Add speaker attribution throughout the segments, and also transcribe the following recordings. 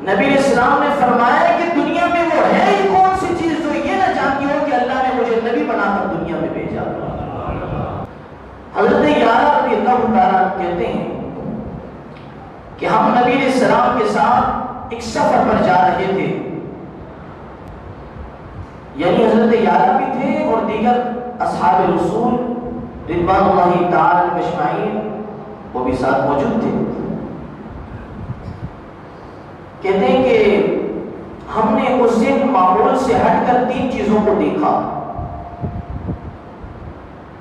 Speaker 1: نبی علیہ السلام نے فرمایا کہ دنیا میں وہ ہے ہی کون سی چیز جو یہ نہ جانتی ہو کہ اللہ نے مجھے نبی بنا کر دنیا میں بھیجا۔ حضرت یارہ رضی اللہ تعالیٰ کہتے ہیں کہ ہم نبی علیہ السلام کے ساتھ ایک سفر پر جا رہے تھے، یعنی حضرت یارہ بھی تھے اور دیگر اصحاب رسول رضوان اللہ تعالی اجمعین وہ بھی ساتھ موجود تھے۔ کہتے ہیں کہ ہم نے اس دن معمول سے ہٹ کر 3 چیزوں کو دیکھا۔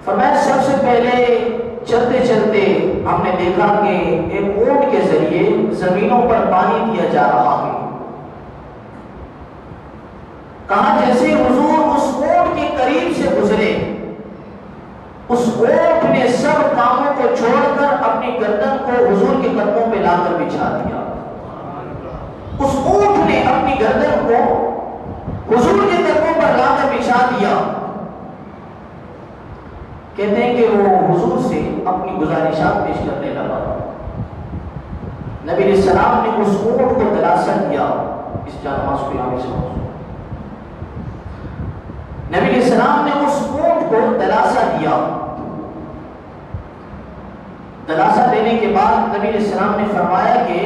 Speaker 1: فرمایا سب سے پہلے چلتے چلتے ہم نے دیکھا کہ ایک اونٹ کے ذریعے زمینوں پر پانی دیا جا رہا ہے۔ کہا جیسے حضور اس اونٹ کے قریب سے گزرے، اس اونٹ نے سب کاموں کو چھوڑ کر اپنی گردن کو حضور کے قدموں پہ لا کر بچھا دیا۔ اس اونٹ نے اپنی گردن کو حضور کے قدموں پر لا کر بچھا دیا۔ کہتے ہیں کہ وہ حضور سے اپنی گزارشات پیش کرنے لگا۔ نبی علیہ السلام نے اس اونٹ کو دلاسا دیا۔ اس جانماز کو یہاں سے نبی علیہ السلام نے اس اونٹ کو دلاسا دیا۔ دلاسا دینے کے بعد نبی علیہ السلام نے فرمایا کہ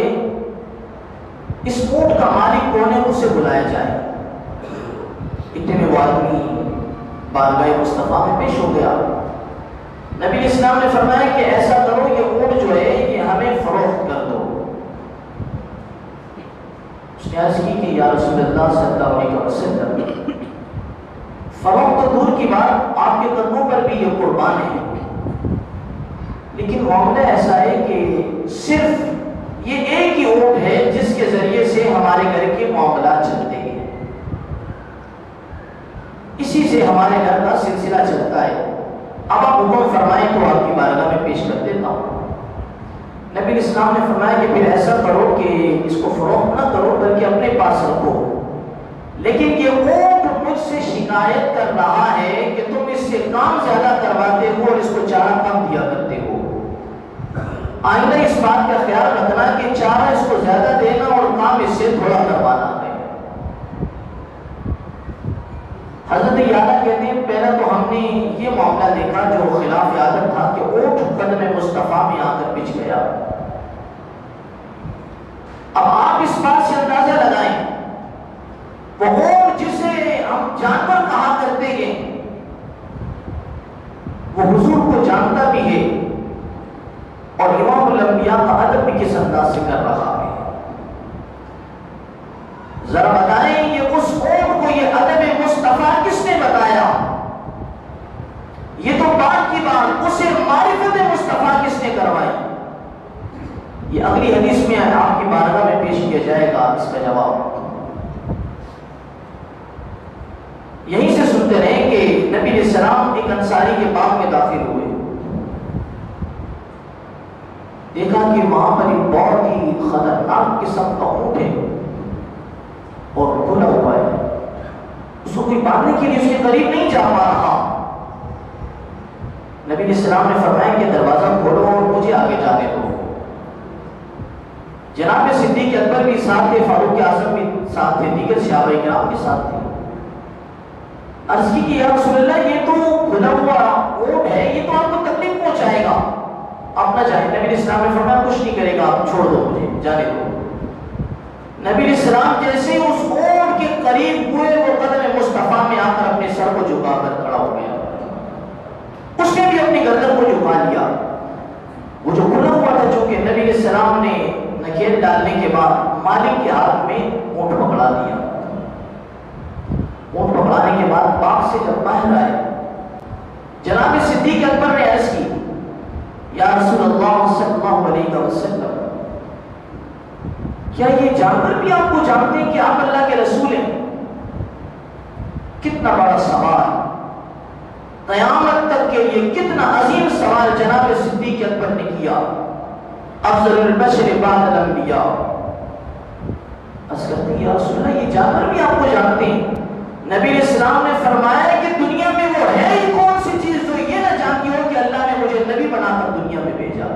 Speaker 1: اس اونٹ کا مالک کون ہے، اسے بلایا جائے۔ اتنے میں وہ آدمی بارگاہ مصطفیٰ میں پیش ہو گیا۔ نبی علیہ السلام نے فرمایا کہ ایسا کرو، یہ اونٹ جو ہے یہ ہمیں فروخت کر دو۔ اس نے عرض کی کہ یا رسول اللہ صلی اللہ علیہ وسلم، فروخت تو دور کی بات، آپ کے قدموں پر بھی یہ قربان ہے، لیکن معاملہ ایسا ہے کہ صرف یہ ایک ہی اونٹ ہے جس کے ذریعے سے ہمارے گھر کے معاملات چلتے ہیں، اسی سے ہمارے گھر کا سلسلہ چلتا ہے۔ اب آپ حکم فرمائیں تو آپ کی بارگاہ میں پیش کر دیتا ہوں۔ نبی علیہ السلام نے فرمایا کہ پھر ایسا کرو کہ اس کو فروخت نہ کرو بلکہ اپنے پاس رکھو، لیکن یہ اونٹ مجھ سے شکایت کر رہا ہے کہ تم اس سے کام زیادہ کرواتے ہو اور اس کو چارہ کم دیا کرتے ہو۔ آئندہ اس بات کا خیال رکھنا کہ چارہ اس کو زیادہ دینا اور کام اس سے تھوڑا کروانا ہے۔ حضرت یارہ کہتے ہیں پہلا تو ہم نے یہ معاملہ دیکھا جو خلاف عادت تھا کہ اونٹ قدم مصطفیٰ میں آ کر بچھ گیا۔ اب آپ اس بات سے اندازہ لگائیں، وہ اونٹ جسے ہم جانور کہا کرتے ہیں وہ حضور کو جانتا بھی ہے اور امام الانبیاء کا ادب بھی کس انداز سے کر رہا ہے۔ ذرا بتائیں یہ اس اونٹ کو یہ ادب مصطفیٰ کس نے بتایا؟ یہ تو بات کی بات، اسے معرفت مصطفیٰ کس نے کروائی؟ یہ اگلی حدیث میں آپ کی بارگاہ میں پیش کیا جائے گا اس کا جواب۔ یہیں سے سنتے رہیں کہ نبی علیہ السلام ایک انصاری کے باغ میں داخل ہوئے، دیکھا کہ وہاں پر ایک بہت ہی خطرناک قسم کا اونٹ ہے اور کھلا ہوا ہے، اس کو کوئی باندھنے کے لیے اس کے قریب نہیں جا پا رہا۔ نبی علیہ السلام نے فرمایا کہ دروازہ کھولو اور مجھے آگے جانے دو۔ جناب صدیق اکبر بھی ساتھ تھے، فاروق اعظم بھی ساتھ تھے، دیگر صحابہ کرام بھی ساتھ تھے۔ عرض کی کہ یا رسول اللہ یہ تو کھلا ہوا اونٹ ہے، یہ تو آپ کو تکلیف پہنچائے گا، آپ نہ جائیں۔ نبی علیہ السلام نے فرمایا کچھ نہیں کرے گا، آپ چھوڑ دو مجھے، جانے دو۔ نبی علیہ السلام جیسے ہی اس اونٹ کے قریب ہوئے وہ قدم مصطفیٰ میں آ کر اپنے سر کو جھکا کر کھڑا ہو گیا، اس نے بھی اپنی گردن کو جھکا لیا۔ وہ جو کھلا ہوا تھا چونکہ نبی علیہ السلام نے نکیل ڈالنے کے بعد مالک کے ہاتھ میں اونٹ پکڑا دیا۔ اونٹ پکڑانے کے بعد باغ سے جب باہر آئے، جناب صدیق اکبر نے عرض کی یا رسول اللہ صلی اللہ علیہ وسلم، کیا یہ جانور بھی آپ کو جانتے ہیں کہ آپ اللہ کے رسول ہیں؟ کتنا بڑا سوال، قیامت تک کے لیے کتنا عظیم سوال جناب صدیق اکبر نے کیا۔ افضل البشر بعد الانبیاء، عرض کرتے ہیں یا رسول اللہ یہ جانور بھی آپ کو جانتے ہیں؟ نبی علیہ السلام نے فرمایا کہ دنیا میں وہ ہے ہی کون سی چیز جو یہ نہ جانتی ہو کہ اللہ نے مجھے نبی بنا کر دنیا میں بھیجا۔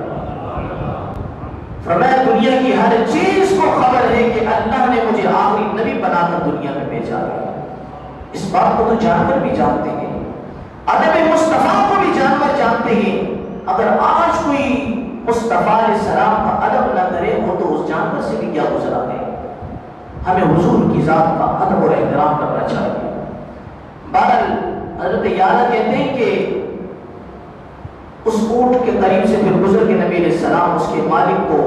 Speaker 1: فرمایا دنیا کی ہر چیز کو خبر ہے کہ اللہ نے اس بات کو تو جانور بھی جانتے ہیں، ادب مصطفیٰ کو بھی جانور جانتے ہیں۔ اگر آج کوئی مصطفیٰ علیہ السلام کا ادب نہ کرے وہ تو اس جانور سے بھی کیا گزرا ہے۔ ہمیں حضور کی ذات کا ادب اور احترام کرنا چاہیے۔ بہرحال حضرت یعلا کہتے ہیں کہ اس اونٹ کے قریب سے پھر گزر کے نبی علیہ السلام اس کے مالک کو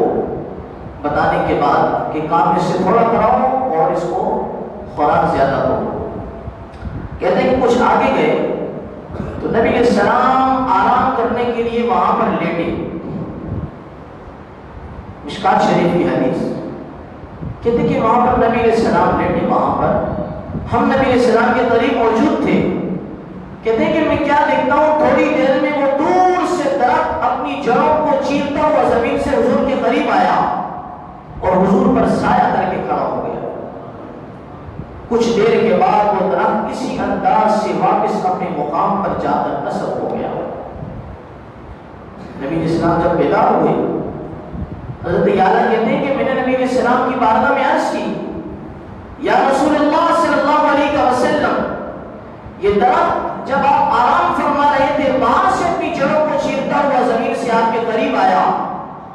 Speaker 1: بتانے کے بعد کہ کام اس سے تھوڑا کراؤ اور اس کو خوراک زیادہ دو۔ کہتے ہیں کہ کچھ آگے گئے تو نبی علیہ السلام آرام کرنے کے لیے وہاں پر لیٹے۔ مشکات شریف کی حدیث کہتے ہیں کہ وہاں پر نبی علیہ السلام لیٹے، وہاں پر ہم نبی علیہ السلام کے قریب موجود تھے۔ کہتے ہیں کہ میں کیا دیکھتا ہوں، تھوڑی دیر میں وہ دور سے درخت اپنی جڑوں کو چیرتا ہوا زمین سے حضور کے قریب آیا اور حضور پر سایہ کر کے کھڑا ہو گیا۔ کچھ دیر کے بعد وہ درخت کسی انداز سے واپس اپنے مقام پر جا کر نصب ہو گیا۔ نبی علیہ السلام جب بیدار ہوئے، حضرت یعلا کہتے ہیں کہ میں نے نبی علیہ السلام کی بارگاہ میں عرض کی، یا رسول اللہ صلی اللہ علیہ وسلم، یہ درخت جب آپ آرام فرما رہے تھے وہاں سے اپنی جڑوں کو چیرتا ہوا زمین سے آپ کے قریب آیا،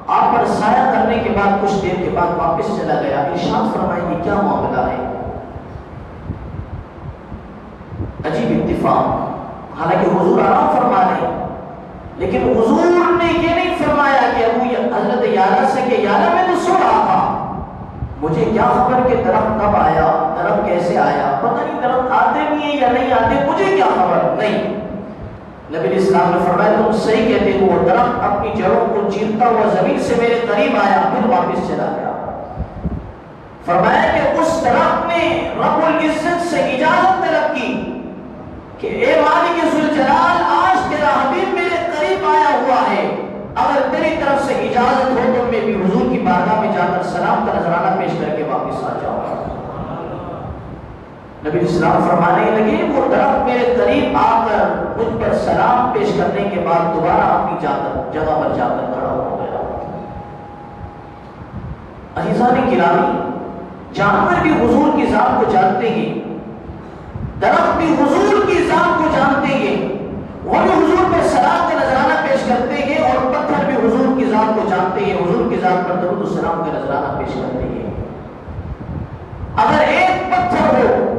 Speaker 1: آپ پر سایہ کرنے کے بعد کچھ دیر کے بعد واپس چلا گیا۔ ارشاد فرمائیں کہ کیا معاملہ ہے؟ عجیب اتفاق، حالانکہ حضور آرام فرما رہے ہیں، لیکن حضور نے یہ نہیں فرمایا کہ ابو حضرت یعلا سے کہ یعلا میں تو سو رہا تھا، مجھے کیا خبر کہ درخت کب آیا، درخت کیسے آیا، پتہ نہیں درخت آتے بھی ہیں یا نہیں آتے، مجھے کیا خبر نہیں۔ نبی علیہ السلام نے فرمایا تم صحیح کہتے ہو، وہ درخت اپنی جڑوں کو چیرتا ہوا زمین سے میرے قریب آیا پھر واپس چلا گیا۔ فرمایا کہ اس درخت نے رب العزت سے اجازت طلب کی کہ اے مالک ذوالجلال، آج تیرا حبیب میرے قریب آیا ہوا ہے، اگر تیری طرف سے اجازت ہو تو میں بھی حضور کی بارگاہ میں جا کر سلام کا نذرانہ پیش کر کے واپس آ جاؤں گا۔ نبی السلام فرمانے لگے وہ درخت میرے قریب آ کر مجھ پر سلام پیش کرنے کے بعد دوبارہ اپنی جگہ پر جا کر کھڑا ہو گیا۔ عزیزان گرامی، جانور بھی حضور کی ذات کو جانتے ہیں، درخت بھی حضور کی ذات کو جانتے ہیں، وہ بھی حضور پر سلام کا نذرانہ پیش کرتے ہیں، اور پتھر بھی حضور کی ذات کو جانتے ہیں، حضور کی ذات پر درود و سلام کا نذرانہ پیش کرتے ہیں۔ اگر ایک پتھر ہو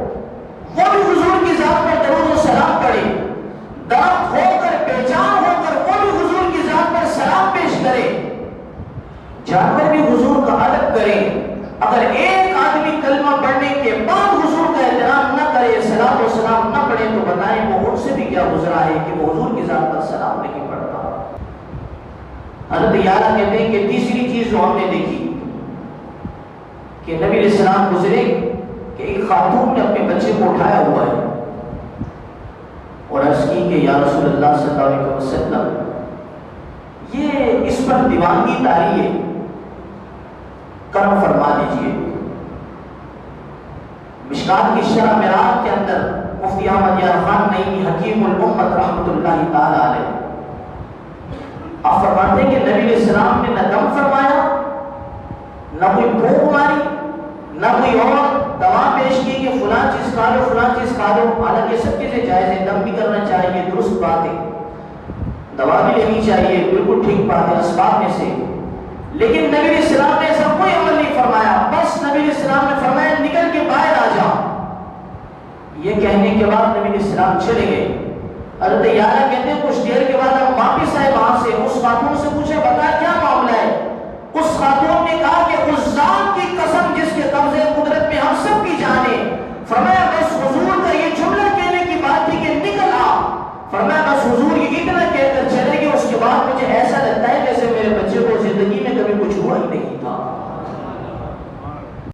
Speaker 1: وہ بھی حضور کی ذات پر درود و سلام پڑھے، درخت ہو کر پہچان ہو کر وہ بھی حضور کی ذات پر سلام پیش کرے، جانور بھی حضور کا ادب کرے، اگر ایک آدمی کلمہ پڑھنے کے بعد حضور کا احترام نہ کرے، سلام و سلام نہ پڑھے، تو بتائیں وہ ان سے بھی کیا گزرا ہے کہ وہ حضور کی ذات پر سلام نہیں پڑھتا۔ حضرت یعلا کہتے ہیں کہ تیسری چیز جو ہم نے دیکھی کہ نبی علیہ السلام گزرے کہ ایک خاتون نے اپنے بچے کو اٹھایا ہوا ہے اور عرض کی کہ یا رسول اللہ صلی اللہ علیہ وسلم، یہ اس پر دیوانگی طاری ہے، کرم فرما دیجئے۔ مشکات کی شرح معراج کے اندر مفتی احمد یار خان نعیمی حکیم الامت رحمۃ اللہ تعالی علیہ آپ فرماتے ہیں کہ نبی علیہ السلام نے نہ دم فرمایا، نہ کوئی پھونک ماری، نہ کوئی اور دوا پیش کی کہ فلاں چیز کھا لو فلاں چیز کھا لو، حالانکہ سب چیزیں جائز ہیں، دم بھی کرنا چاہیے، درست بات ہے، دوا بھی لینی چاہیے، بالکل ٹھیک بات ہے، اسباب میں سے، لیکن نبی علیہ السلام نے ایسا کوئی عمل نہیں فرمایا، بس نبی علیہ السلام نے فرمایا نکل کے باہر آ جا۔ یہ کہنے کے بعد نبی علیہ السلام چلے گئے۔ حضرت یعلا کہتے ہیں کچھ دیر کے بعد ہم واپس آئے وہاں سے، اس خاتون سے پوچھے بتا کیا معاملہ ہے؟ اس خاتون نے کہا کہ اس ذات کی قسم جس کے قبضے قدرت میں ہم سب کی جان ہے، فرمایا بس حضور کا یہ جملہ کہنے کی بات تھی کہ نکل آ، فرمایا بس حضور یہ اتنا کہہ کر چلے گئے، اس کے بعد مجھے ایسا لگتا ہے جیسے میرے بچے کو زندگی میں کبھی کچھ ہوا ہی نہیں۔